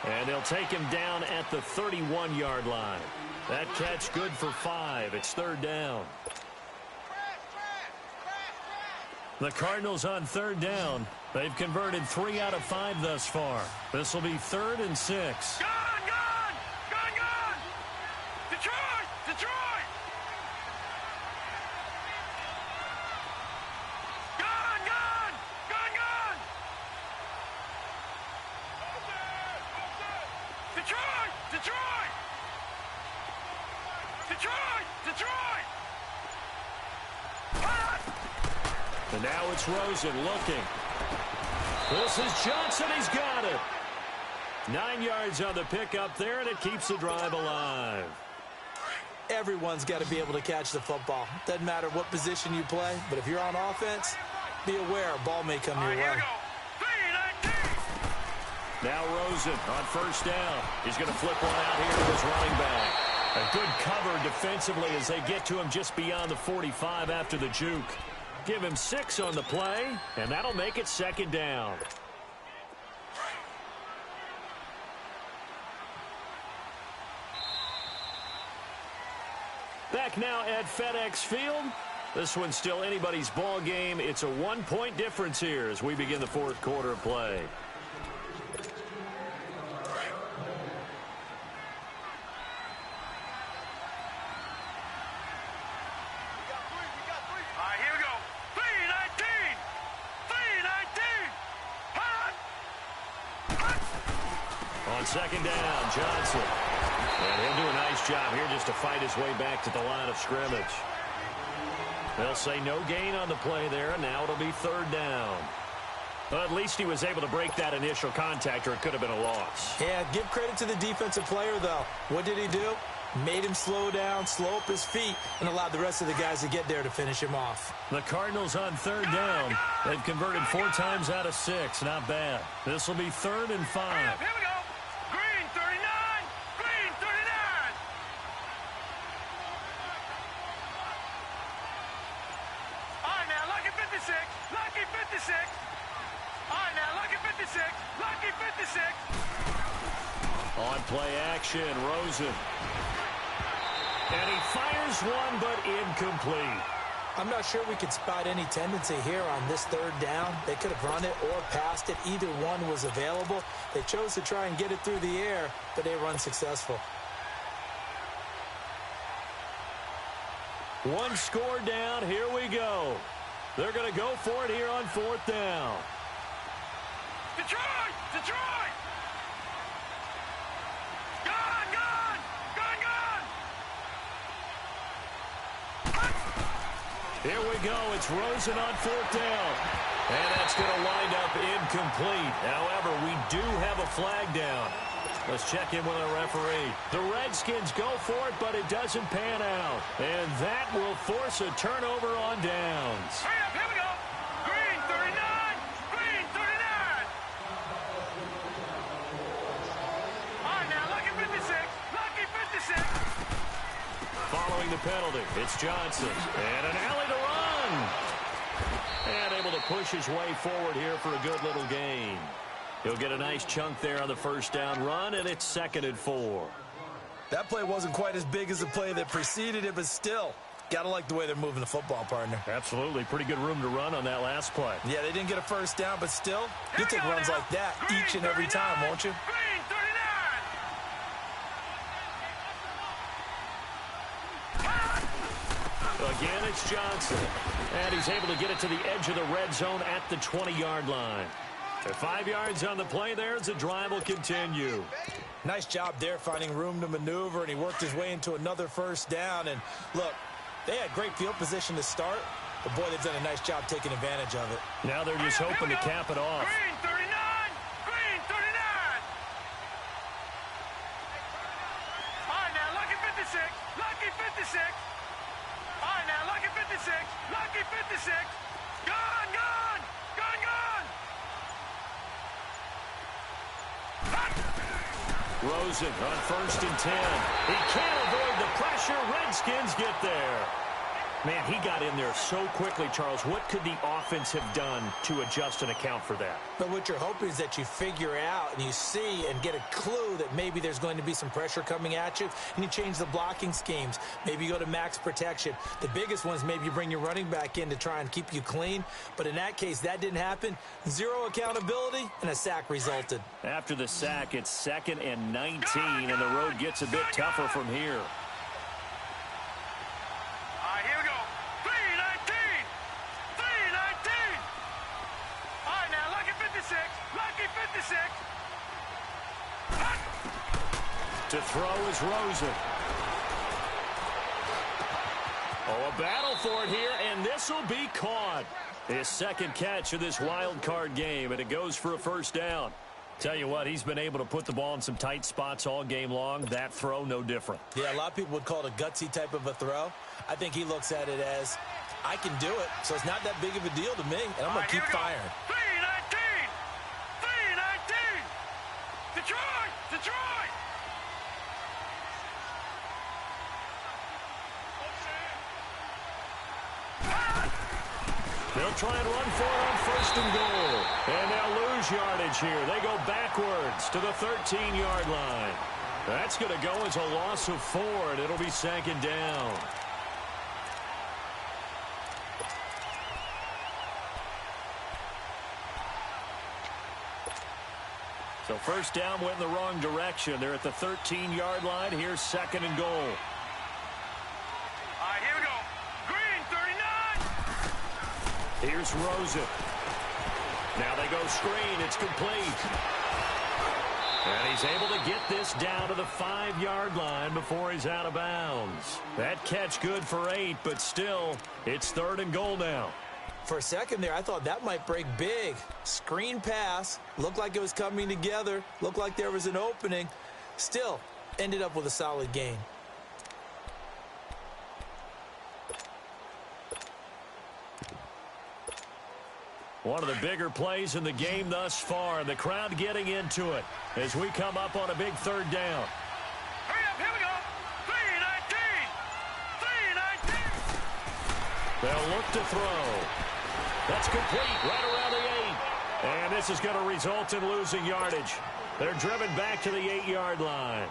F: And they'll take him down at the 31-yard line. That catch good for 5. It's 3rd down. The Cardinals on 3rd down. They've converted 3 out of 5 thus far. This will be 3rd and 6.
C: Gun! Detroit!
F: And now it's Rosen looking. This is Johnson. He's got it. 9 yards on the pickup there, and it keeps the drive alive.
G: Everyone's got to be able to catch the football. Doesn't matter what position you play, but if you're on offense, be aware a ball may come your way.
F: Now Rosen on 1st down. He's going to flip one out here to his running back. A good cover defensively as they get to him just beyond the 45 after the juke. Give him 6 on the play, and that'll make it 2nd down. Back now at FedEx Field. This one's still anybody's ball game. It's a 1-point difference here as we begin the 4th quarter of play. On 2nd down, Johnson. And he'll do a nice job here just to fight his way back to the line of scrimmage. They'll say no gain on the play there, and now it'll be 3rd down. Well, at least he was able to break that initial contact, or it could have been a loss.
G: Yeah, give credit to the defensive player, though. What did he do? Made him slow down, slow up his feet, and allowed the rest of the guys to get there to finish him off.
F: The Cardinals on 3rd down. They've converted 4 times out of 6. Not bad. This will be 3rd and 5.
C: Here we go. Green 39. Green 39. All right, now, Lucky 56. Lucky 56. All right, now, Lucky 56. Lucky 56.
F: On play action, Rosen. And he fires one, but incomplete.
G: I'm not sure we could spot any tendency here on this 3rd down. They could have run it or passed it. Either one was available. They chose to try and get it through the air, but they were unsuccessful.
F: 1 score down. Here we go. They're going to go for it here on 4th down.
C: Detroit! Detroit! Gone! Gone! Gone! Gone!
F: Here we go. It's Rosen on 4th down. And that's going to wind up incomplete. However, we do have a flag down. Let's check in with our referee. The Redskins go for it, but it doesn't pan out. And that will force a turnover on downs.
C: Hurry up, here we go. Green 39. Green 39. All right, now, lucky 56. Lucky 56.
F: Following the penalty, it's Johnson. And an alley to run. And able to push his way forward here for a good little gain. He'll get a nice chunk there on the first down run, and it's 2nd and 4.
G: That play wasn't quite as big as the play that preceded it, but still, got to like the way they're moving the football, partner.
F: Absolutely. Pretty good room to run on that last play.
G: Yeah, they didn't get a first down, but still, you take runs like that each and every time, won't you?
C: Green 39.
F: Again, it's Johnson. And he's able to get it to the edge of the red zone at the 20-yard line. 5 yards on the play there as the drive will continue.
G: Nice job there finding room to maneuver, and he worked his way into another first down. And look, they had great field position to start, but boy, they've done a nice job taking advantage of it.
F: Now they're just hoping to cap it off.
C: Green 39. Green 39. All right, now, lucky 56. Lucky 56. All right, now, lucky 56. Lucky 56. Gone, gone. Gone, gone.
F: Rosen on 1st and 10. He can't avoid the pressure. Redskins get there. Man, he got in there so quickly, Charles. What could the offense have done to adjust and account for that?
G: But what you're hoping is that you figure out and you see and get a clue that maybe there's going to be some pressure coming at you, and you change the blocking schemes. Maybe you go to max protection. The biggest one is maybe you bring your running back in to try and keep you clean. But in that case, that didn't happen. Zero accountability, and a sack resulted.
F: After the sack, it's 2nd and 19, and the road gets a bit tougher from here. To throw is Rosen. Oh, a battle for it here, and this will be caught. His 2nd catch of this wild card game, and it goes for a first down. Tell you what, he's been able to put the ball in some tight spots all game long. That throw, no different.
G: Yeah, a lot of people would call it a gutsy type of a throw. I think he looks at it as, I can do it, so it's not that big of a deal to me, and I'm going to keep firing.
C: 319! 319! Detroit! Detroit!
F: They'll try and run for it on 1st and goal. And they'll lose yardage here. They go backwards to the 13-yard line. That's going to go as a loss of 4, and it'll be 2nd down. So first down went in the wrong direction. They're at the 13-yard line. Here's 2nd and goal. Here's Rosen. Now they go screen. It's complete. And he's able to get this down to the 5-yard line before he's out of bounds. That catch good for 8, but still, it's 3rd and goal now.
G: For a second there, I thought that might break big. Screen pass. Looked like it was coming together. Looked like there was an opening. Still, ended up with a solid gain.
F: One of the bigger plays in the game thus far. The crowd getting into it as we come up on a big 3rd down.
C: Hurry up, here we go. 319. 319.
F: They'll look to throw. That's complete right around the 8. And this is going to result in losing yardage. They're driven back to the 8-yard line.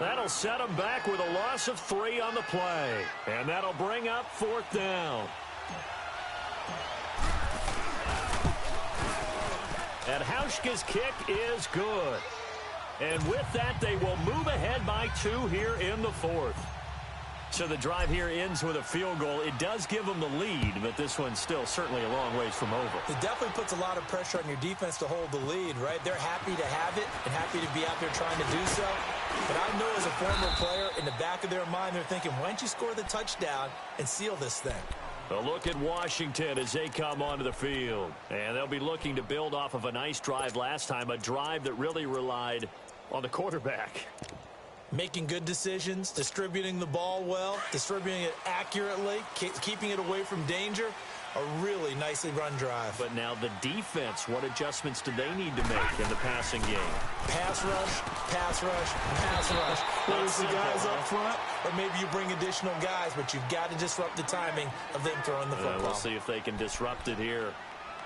F: That'll set them back with a loss of 3 on the play. And that'll bring up 4th down. And Hauschka's kick is good. And with that, they will move ahead by 2 here in the 4th. So the drive here ends with a field goal. It does give them the lead, but this one's still certainly a long ways from over.
G: It definitely puts a lot of pressure on your defense to hold the lead, right? They're happy to have it and happy to be out there trying to do so. But I know as a former player, in the back of their mind, they're thinking, why don't you score the touchdown and seal this thing?
F: A look at Washington as they come onto the field. And they'll be looking to build off of a nice drive last time, a drive that really relied on the quarterback.
G: Making good decisions, distributing the ball well, distributing it accurately, keeping it away from danger. A really nicely run drive.
F: But now the defense, what adjustments do they need to make in the passing game?
G: Pass rush, pass rush, pass rush. Whether it's the guys up front or maybe you bring additional guys, but you've got to disrupt the timing of them throwing the football.
F: We'll see if they can disrupt it here.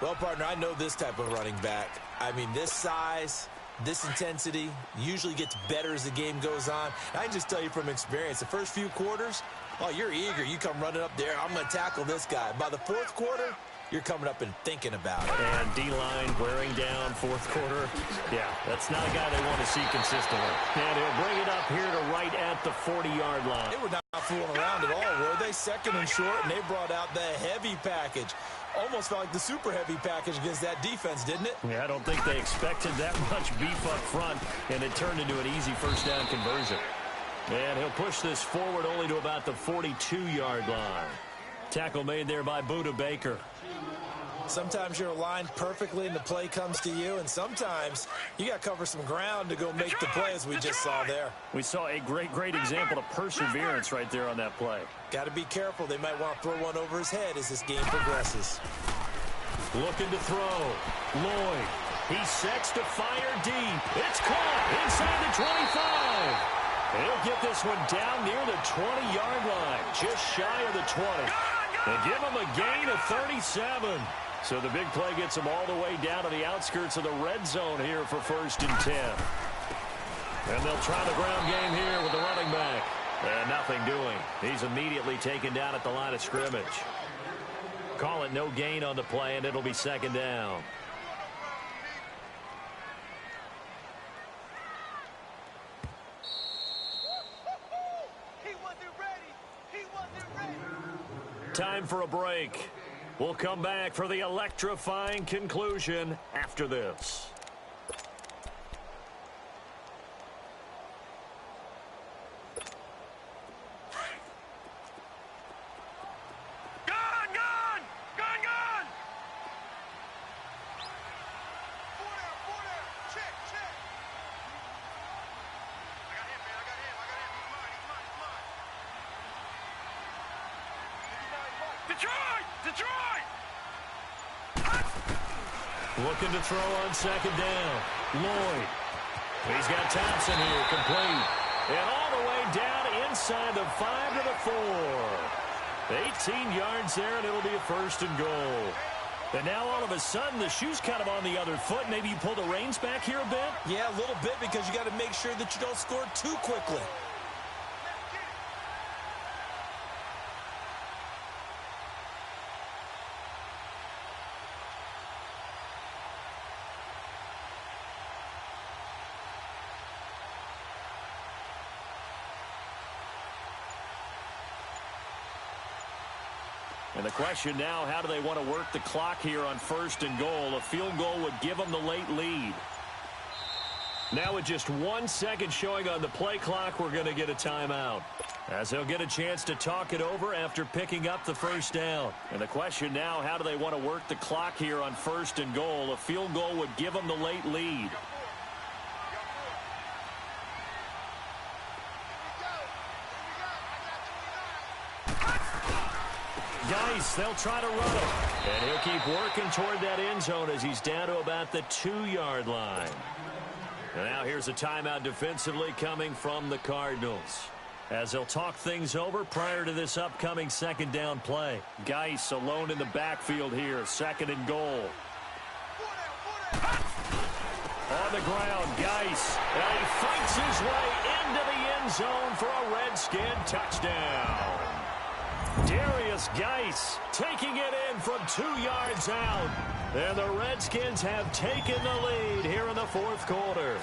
G: Well, partner, I know this type of running back. I mean, this size, this intensity usually gets better as the game goes on. I can just tell you from experience, the first few quarters, oh, you're eager. You come running up there. I'm going to tackle this guy. By the fourth quarter, you're coming up and thinking about it.
F: And D-line wearing down fourth quarter. Yeah, that's not a guy they want to see consistently. And he'll bring it up here to right at the 40-yard line.
G: They were not fooling around at all, were they? Second and short, and they brought out the heavy package. Almost felt like the super heavy package against that defense, didn't it?
F: Yeah, I don't think they expected that much beef up front, and it turned into an easy first down conversion. And he'll push this forward only to about the 42-yard line. Tackle made there by Buda Baker.
G: Sometimes you're aligned perfectly and the play comes to you, and sometimes you got to cover some ground to go make the play, as we just saw there.
F: We saw a great example of perseverance right there on that play.
G: Got to be careful. They might want to throw one over his head as this game progresses.
F: Looking to throw. Lloyd. He sets to fire deep. It's caught inside the 25. He'll get this one down near the 20-yard line, just shy of the 20. They give him a gain of 37. So the big play gets him all the way down to the outskirts of the red zone here for 1st and 10. And they'll try the ground game here with the running back. And nothing doing. He's immediately taken down at the line of scrimmage. Call it no gain on the play, and it'll be 2nd down. Time for a break. We'll come back for the electrifying conclusion after this. Looking to throw on 2nd down. Lloyd. He's got Thompson here, complete. And all the way down inside the 5 to the 4. 18 yards there, and it'll be a 1st and goal. And now all of a sudden, the shoe's kind of on the other foot. Maybe you pull the reins back here a bit?
G: Yeah, a little bit, because you got to make sure that you don't score too quickly.
F: And the question now, how do they want to work the clock here on 1st and goal? A field goal would give them the late lead. Now with just 1 second showing on the play clock, we're going to get a timeout, as they'll get a chance to talk it over after picking up the 1st down. And the question now, how do they want to work the clock here on 1st and goal? A field goal would give them the late lead. Geis, they'll try to run him. And he'll keep working toward that end zone as he's down to about the 2-yard line. And now here's a timeout defensively coming from the Cardinals, as they'll talk things over prior to this upcoming 2nd down play. Geis alone in the backfield here, 2nd and goal. On the ground, Geis. And he fights his way into the end zone for a Redskin touchdown. Darius Geis taking it in from 2 yards out. And the Redskins have taken the lead here in the 4th quarter.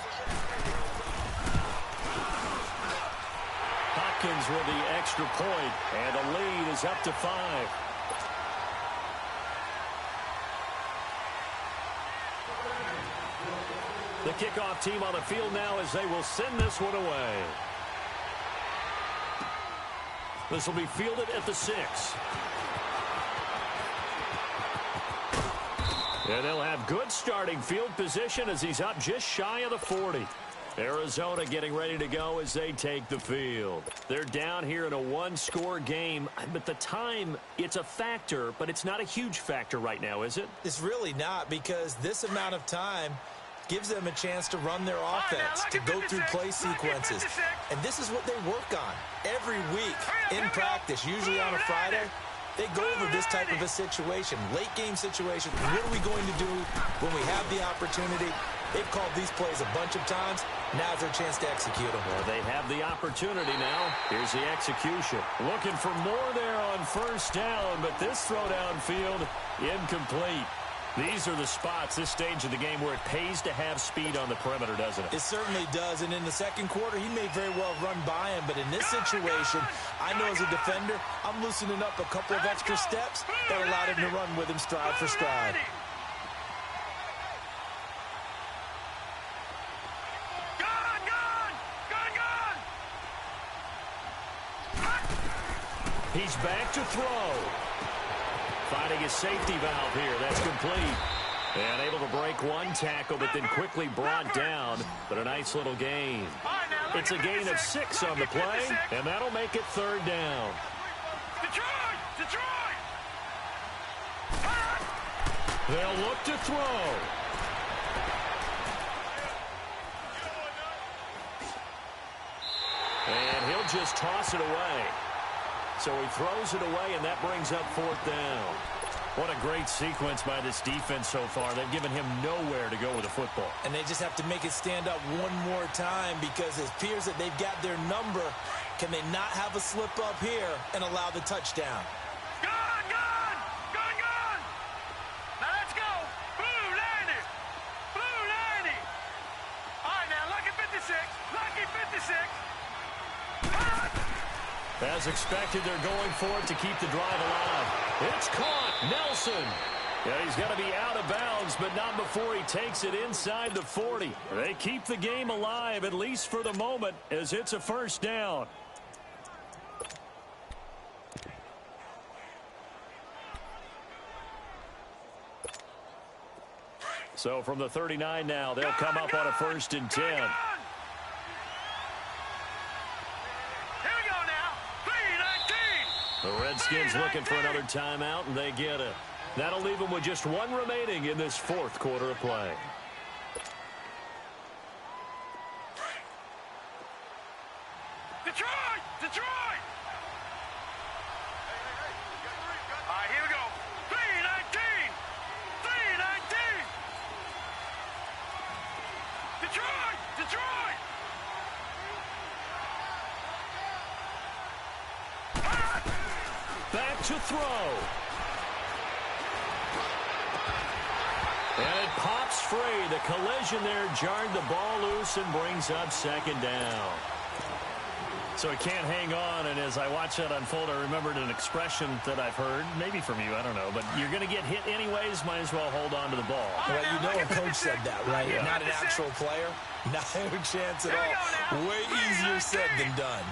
F: Hopkins with the extra point, and the lead is up to 5. The kickoff team on the field now as they will send this one away. This will be fielded at the 6. And they'll have good starting field position as he's up just shy of the 40. Arizona getting ready to go as they take the field. They're down here in a one-score game, but the time, it's a factor, but it's not a huge factor right now, is it?
G: It's really not, because this amount of time gives them a chance to run their offense, to go through play sequences. And this is what they work on every week in practice, usually on a Friday. They go over this type of a situation, late-game situation. What are we going to do when we have the opportunity? They've called these plays a bunch of times. Now's their chance to execute them.
F: Well, they have the opportunity now. Here's the execution. Looking for more there on first down, but this throw downfield, incomplete. These are the spots, this stage of the game, where it pays to have speed on the perimeter, doesn't it?
G: It certainly does, and in the second quarter, he may very well run by him, but in this situation, I know as a defender, I'm loosening up a couple of extra steps that allowed him to run with him stride for stride.
F: He's back to throw. Finding his safety valve here. That's complete. And able to break one tackle, but then quickly brought down. But a nice little gain. It's a gain of 6 on the play, and that'll make it third down.
C: Detroit!
F: They'll look to throw. And he'll just toss it away. So he throws it away, and that brings up fourth down. What a great sequence by this defense so far. They've given him nowhere to go with the football.
G: And they just have to make it stand up one more time, because it appears that they've got their number. Can they not have a slip up here and allow the touchdown?
C: Gone! Now let's go! Blue 90! All right, now, lucky 56! Lucky 56!
F: As expected, they're going for it to keep the drive alive. It's caught. Nelson. Yeah, he's got to be out of bounds, but not before he takes it inside the 40. They keep the game alive, at least for the moment, as it's a first down. So from the 39 now, they'll come up on a 1st and 10. The Redskins looking for another timeout, and they get it. That'll leave them with just one remaining in this fourth quarter of play.
C: Detroit! All right, here we go. 319! Detroit!
F: Back to throw. And it pops free. The collision there jarred the ball loose and brings up second down. So he can't hang on, and as I watch that unfold, I remembered an expression that I've heard, maybe from you, I don't know, but you're going to get hit anyways, might as well hold on to the ball.
G: Well, you know a coach said that, right?
F: Yeah.
G: Not an actual player. Not a chance at all. Way easier said than done.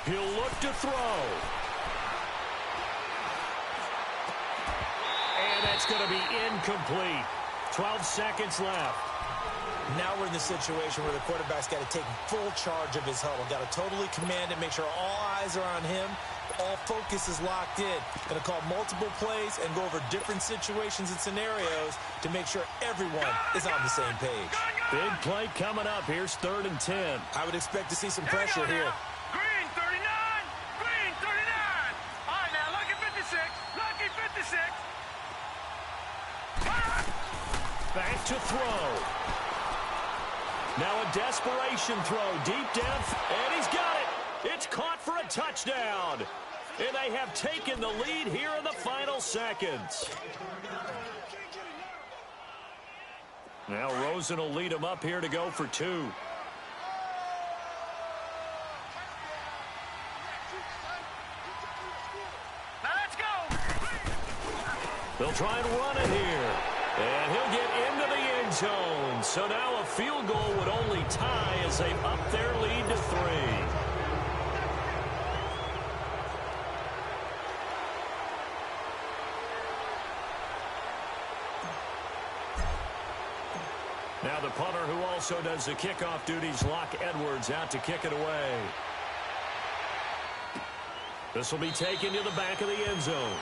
F: He'll look to throw. And that's going to be incomplete. 12 seconds left.
G: Now we're in the situation where the quarterback's got to take full charge of his huddle. Got to totally command it, make sure all eyes are on him. All focus is locked in. Going to call multiple plays and go over different situations and scenarios to make sure everyone is on the same page.
F: Big play coming up. Here's 3rd and 10.
G: I would expect to see some pressure here.
C: Green 39! All right, now, lucky 56!
F: Back to throw. Now a desperation throw deep down, and he's got it. It's caught for a touchdown. And they have taken the lead here in the final seconds. Now Rosen will lead them up here to go for 2.
C: Now let's go!
F: They'll try and run it here. And he'll get into the end end zone. So now a field goal would only tie as they up their lead to 3. Now the punter, who also does the kickoff duties, Locke Edwards, out to kick it away. This will be taken to the back of the end zone.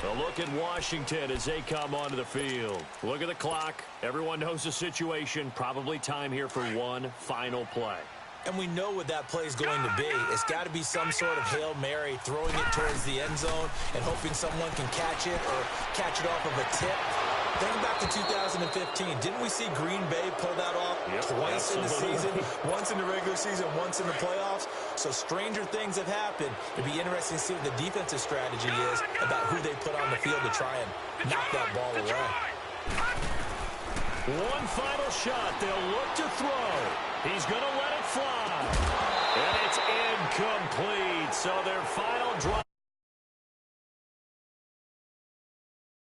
F: A look at Washington as they come onto the field. Look at the clock. Everyone knows the situation. Probably time here for one final play.
G: And we know what that play is going to be. It's got to be some sort of Hail Mary, throwing it towards the end zone and hoping someone can catch it or catch it off of a tip. Think back to 2015. Didn't we see Green Bay pull that off twice in the season? Once in the regular season, once in the playoffs. So stranger things have happened. It'd be interesting to see what the defensive strategy is about who they put on the field to try and knock that ball away.
F: One final shot. They'll look to throw. He's going to let it fly. And it's incomplete. So their final drive.